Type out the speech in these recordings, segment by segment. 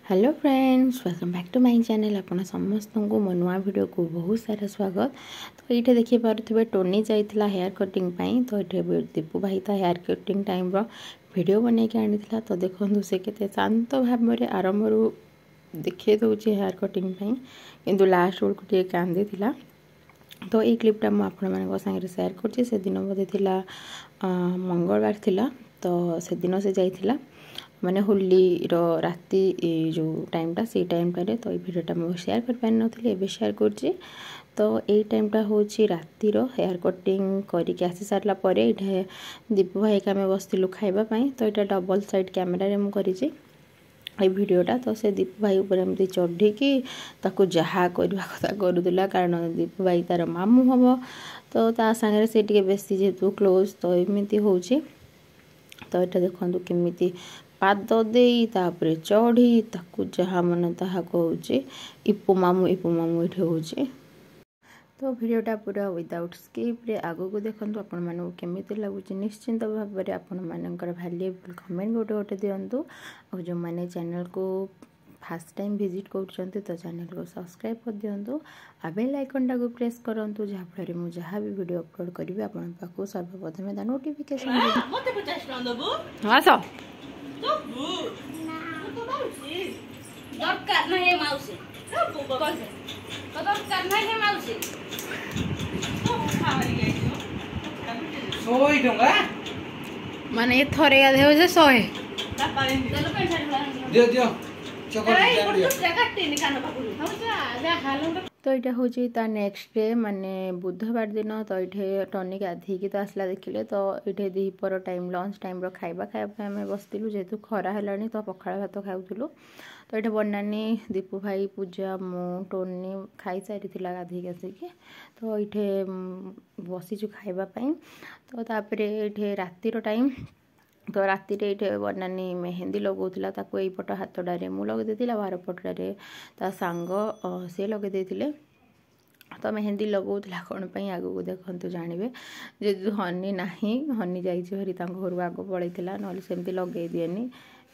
Hello friends, welcome back to my channel. आपण समस्त को मो नुआ वीडियो को बहुत सारा स्वागत। तो ये देखिए पारे टोनी जाइला हेयर कटिंग पाई। तो ये दीपू भाई ता हेयर कटिंग टाइम रो वीडियो बन के आनी। तो देखो से केते शांत भाव में आरंभ देखिए दूसरे हेयर कटिंग पाई, किंतु लास्ट बेलू टे कांदी थिला। तो ये क्लिपटा मुझे सागर सेयार कर दिन बोधे थिला मंगलवार थिला। तो से दिन से जाइला माने होली रो राति जो टाइमटा से टाइमटारे। तो ये वीडियोटा मुझे शेयर कर पारि नथि, एबे शेयर करछि। तो ये टाइमटा होछि राति रो हेयर कटिंग करके आसी सारला परे इठे दीपू भाई का बसलु खाइबा पई। तो ये डबल साइड कैमेरा रे मु करिछि ये वीडियोटा। तो से दीपू भाई ऊपर एमती चढ़ी ताकू जहा करवा कथा करूला, कारण दीपू भाई तार मामू हम। तो ता संगे से टिके बेसी जेतु क्लोज। तो एमती होछि। तो ये देखो केमिति पाद दे तापरे चढ़ी ताकू जहा मन ताहा कहूँ इपु मामू ये हूँ। तो वीडियोटा पूरा विदाउट स्किप रे आगो को देखो आपण मानू केमिति लगुच। निश्चिंत भाव में आपण मानकर वैल्यूएबल कमेंट गोटे गोटे दिंतु। और जो मैंने चैनल को फर्स्ट टाइम विजिट कर तो चैनल को सब्सक्राइब कर दिंतु। आ बेल आइकन को प्रेस करंतु, जहाँ फल मुझे जहाँ भी वीडियो अपलोड करी आपण पाखु सर्वप्रथम ता नोटिफिकेशन माने थरे गाधे 100 तो यहाँ हूँ नेक्स्ट डे माने बुधवार दिन। तो ये टनी गाधीकी तो आसला देखिले। तो ये दीपर टाइम लंच टाइम खाइबा आम बसलु, जेहेतु खरा है तो पखाड़ भात खाऊलु। तो ये बनानी दीपू भाई पूजा मु टोनी खाई सारी गाधीकी आसिकी। तो ये बसीचु खाइबापी। तो तापर ये रातिर टाइम। तो राति ये बनानी मेहंदी लगौला ताको यही पट हाथटारे मु लगे बाहर पटरे ता सांग सी लगे। तो मेहंदी लगौला कौन पाई आगू को देखते जानवे। जेहेतु हनी ना हनी जारी घर आग पलैला ना सेमती लगे दिएनी।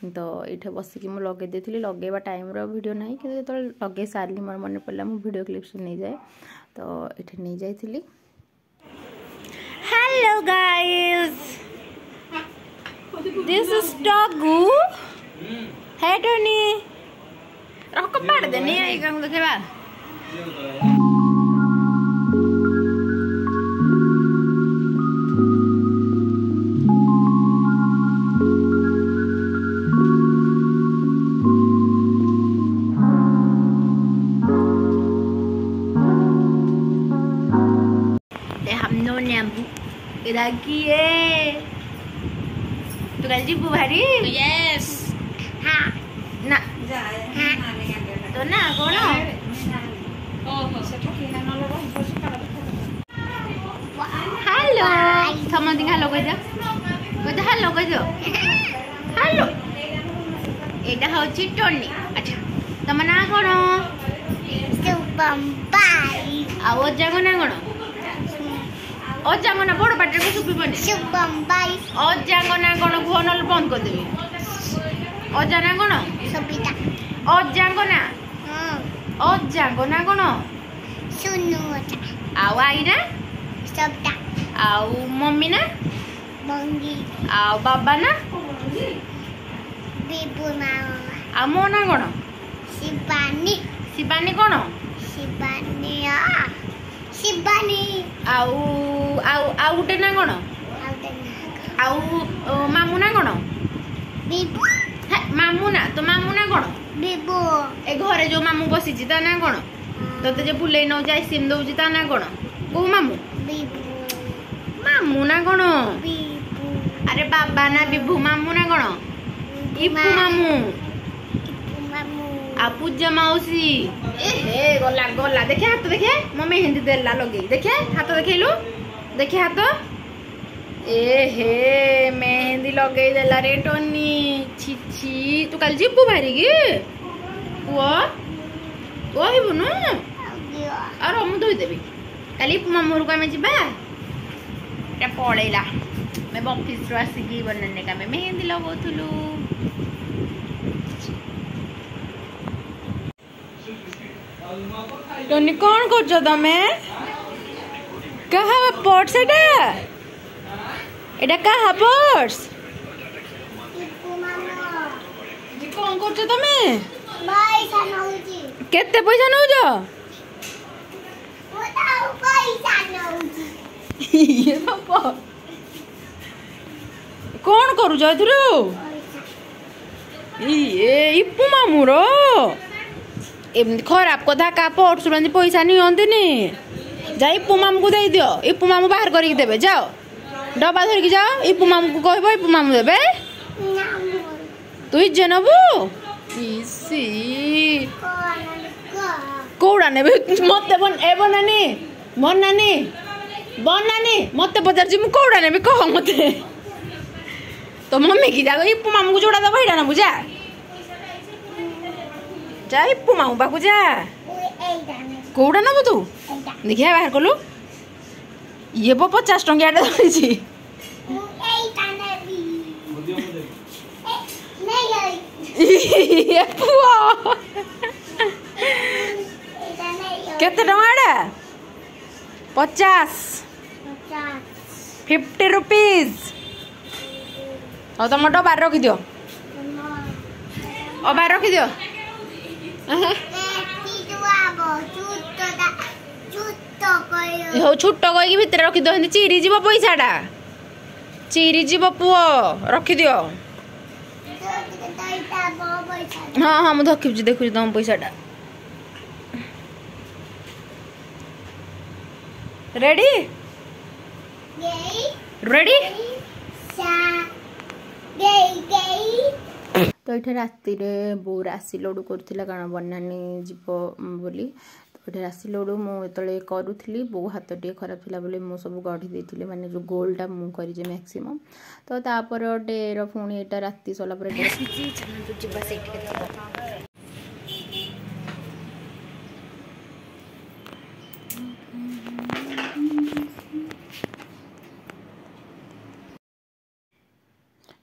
तो ये बसिकी मुझे लगे लगेवा टाइम रो वीडियो ना कि लगे सारे मोर मन पड़ा मु वीडियो क्लिप्स नहीं जाए। तो ये नहीं जाइली। हेलो गाइस, दिस इज टॉगू। है टोनी रख पाड़ दे नहीं आई काम देखबा। ये हमनो नींबू इधर की है। तो कल जीपू भारी यस हाँ ना हाँ तो ना कौन हेलो समझ हेलो कह दो हेलो कह दो हेलो। एटा हूँ टोनी। अच्छा तुम ना कौन जागो ना कौन अजांगना बड़ पाटे को सुबीबनी अजांगना कौन कुह ना बंद करदेवी। अजाना कौन अजांगना अजांगना कौन आउ आई ना आउ मम्मी ना आउ बाबा ना आ मो ना कौन शिवानी कौन आउ आउ आउ गुटे ना कौन आउ मामू ना कौन मामू ना तो मामू ना कौन ए घरे जो मामू बसी ता ना कौन तो जे बुले नौ जाए सिम दउची ता ना कौन को मामू मामू ना कौन अरे बाबा ना बिभू मामू ना कौन इपू मामू आ पूजा मौसी ए गला गला देखे हाथ देखे मो मेहंदी देला लगे देखे हाथ देखलु देखे हाथ ए हे मेहंदी लगे देला रे टोनी छी छी। तू कल जीबू भारी की पुओ कहबु न और मु धोई देबी काली मामू को आमे जिबा रे पळैला मैं ऑफिस रो आसिकी बनने का मैं मेहंदी लगौथुलु। टोनी कौन कर तमे कहा पर्स एटा कहा पर्स कौन कर तमे केते पैसा नौ कौन करू इप्पू मामूर एमती खराब कथा का पर्स पैसा नियंतीनि जा इप्पू मामू को दे दियो इप्पू मामू बाहर करके देबे जाओ डब्बा धरिकी जाओ इप्पू मामू को कहबो इप्पू मामू देबे तू इजे नबू इसी कौड़ा ने मत बनानी मत पचार जी कौड़ा ने कह मत तो मम्मी की जाओ इप्पू मामू को जोड़ा दबा ना बुझा जा इप्पू मामू पाकू जा कौड़ा नबू तू देखिए बाहर कलु ये 50 टंकिया धरी केते टंका 50 रुपीज और तुम डब्बा रखी दियो बाहर रखी दियो छुट कहीकि भितर रखिद चिरी जीव पैसाटा चिरी जीव पुओ रखिद हाँ हाँ मुझे देखी देखुची तुम पैसाटा रेडी रेडी तो ये राति बो राशि लडू करुला कारण बनानी जीव बोली तो ये राशि लडू मुझे करुली बो हाथ टे खराब थी बोली मु सब गढ़ी देती माने जो गोलटा मु कर मैक्सिमम तो तापर डेर पुणी यहाँ राति सरला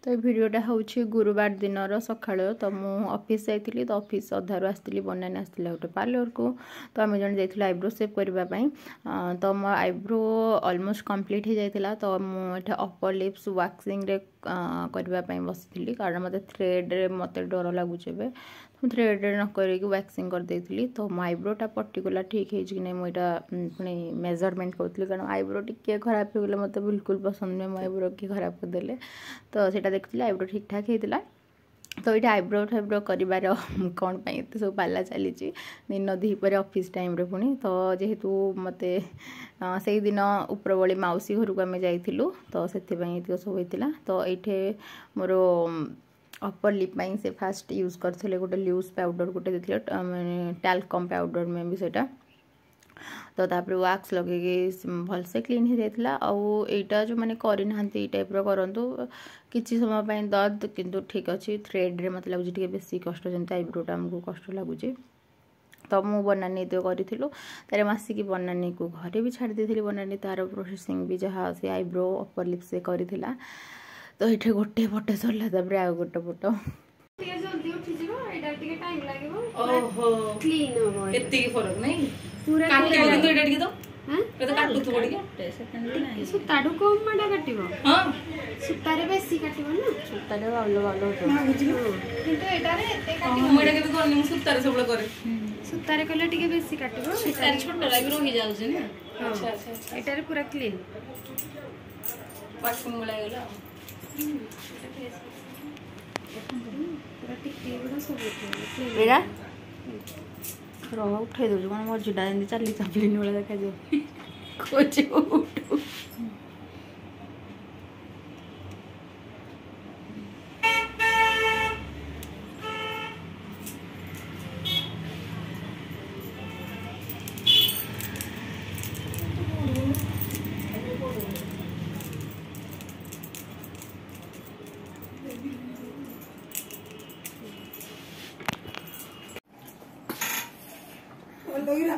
तो ये भिडटा हूँ गुरुवार दिन सका तो मुझे ऑफिस जाइली तो ऑफिस अधारू आसती बनानी आसला गोटे पार्लर को तो आम जन जाइए आईब्रो सेव करने तो मो आईब्रो ऑलमोस्ट कंप्लीट हो जाता तो मुझे अपर लिप्स वैक्सिंग करने बसी कारण मत थ्रेड मत डर लगुच थ्रेड न करके वैक्सिंग कर देती तो मो आईब्रोटा पर्टिकुलर ठीक है कि नहीं मुझे पुणी मेजरमेंट करूँ कारण आईब्रो टी खराब हो गले मत बिल्कुल पसंद नुहे मो आईब्रो किए खराब करदे तो सीटा देखती आईब्रो ठीक ठाक होता तो ये आईब्रो फाइब्रो कर कौन एत सब पाला चली दिन दीपर ऑफिस टाइम पुणी तो जेहेतु मत से दिन उपरबली मौसी घर को आम जाइलु तो से सब होता तो ये मोर अपर लिप से फास्ट यूज करते गोटे लूज पाउडर गोटे देते टैल्कम पाउडर में भी सेटा तो तापर वैक्स लगे भलसे क्लीन हो जाता आईटा जो मैंने करना टाइप करूँ किसी समय दर्द किंतु ठीक अच्छे थ्रेड रे मत लगुच बेसी कष्ट जमी आईब्रोटा आमको कष्ट लगुच तो मु बनानी तो करूँ तार मसिकी बनानी को घरे भी छाड़ी देती बनानी तार प्रोसेसिंग भी जहाँ से आईब्रो अपर लिप से करथिला तो ये गोटे पट सरला तापर आ गोटे पट फरक नहीं पूरा सुताडू कम माडा काटिबो हां सुतारे बेसी काटिबो ना सुतारे वालो वालो होतो किंतु एटारे एते काटिबो मोडा के कोन सुतारे सबले करे सुतारे कले टिके बेसी काटिबो सुतारे छोटो लागी रहि जाउ छै ना अच्छा अच्छा एटारे पूरा क्लीन पास मुला गेला पूरा टिके बडा सब होतो एरा रवा उठाई दो कौन मझीटा जमी चली चपलिन भाई देखा जाए खोज उठू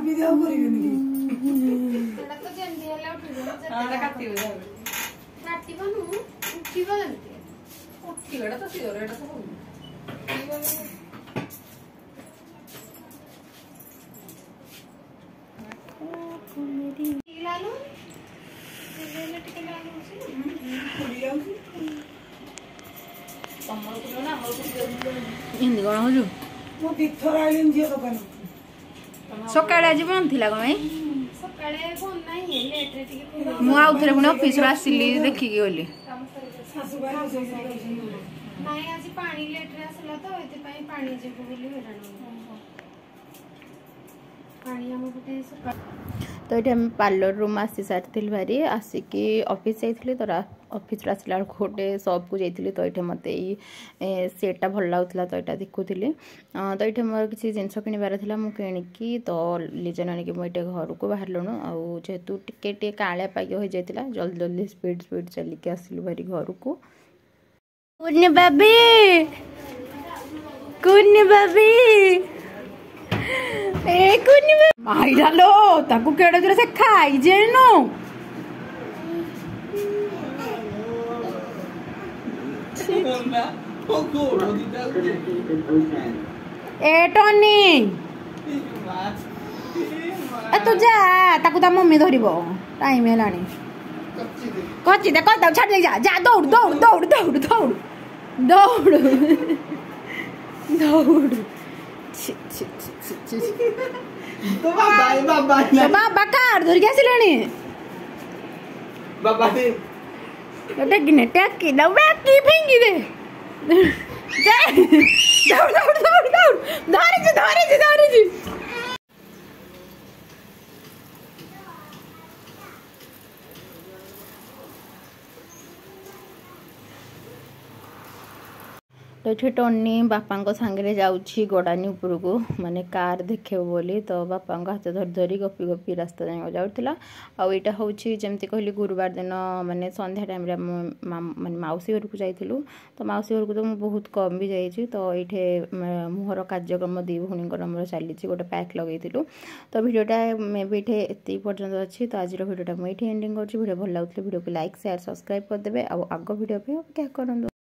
वीडियो करिबेनी एटा तो जेंदी हला उठिबो आटा काटिबो काटिबो नु उठिबो जेंदी उठिबेटा तो सियोर एटा तो ବନଉଛୁ ସକାଳେ ଆଜି ବନ୍ଦ ଥିଲା କଣ ପାଇଁ ମୁଁ ଆଉ ଥରେ ପୁଣି ଅଫିସରୁ ଆସିଲି ଦେଖିକି ଗଲି ନାଇଁ ଆଜି ପାଣି ଲେଟରେ ଆସିଲା ତ ଏଥିପାଇଁ ପାଣି ଯିବୁ ବୋଲି ହଇରାଣ ପାଣି ଆମ ଗୋଟେ तो ये आम पार्लर रूम आसी सारी भारी आसिकी ऑफिस जाइली तो ऑफिस आसला बेलू गोटे शॉप को जाइली तो ये मत सेटा भल लगुला तो यहाँ देखुली तो ये मोर किसी जिनस किणवार था मुझे किणिकी तो लिजन आनिक मुझे घर को बाहर लुणु आेतु टे कालिया पाग हो जाता जल्दी जल्दी स्पीड स्पीड चलिकी आसलु भारी घर को कुन्नी बाबी माइडालो ताकू केड़े जोरे से खाई जेनो ए टोनी ए तू जा ताकू ता मम्मी धरिबो टाइम हेलानी कच्ची दे कद छाड़ दे जा दौड़ दौड़ दौड़ दौड़ दौड़ दौड़ दौड़ तो बाबा कार धर के आसिलानी बाबा दे टेकिने टेकी ना बैकी फेंगी दे दौड़ दौड़ दौड़ दौड़ धारे जी तो ये टोनी बापा सांगे जाऊँगी गड़ानी उपर को माने कार देखे बोली तो बापा हाथ धरी धरी गपी गपी रास्ता जाए जाऊला आईटा हूँ जमती कहली गुरुवार दिन माने संध्या टाइम माने मौसी घर को जाइलु तो मौसी घर को तो मुझे बहुत कम भी जाइए तो ये मुहर कार्यक्रम दी भौणी मोर चली गोटे पैक लगे तो भिडियोटा मे भी ये पर्यटन अच्छी तो आज भिडियोटा मुझे एंडिंग कर भिडियो भल लगे भिडियो को लाइक शेयर सब्सक्राइब करदे आग भिडियो पे क्या करूँ।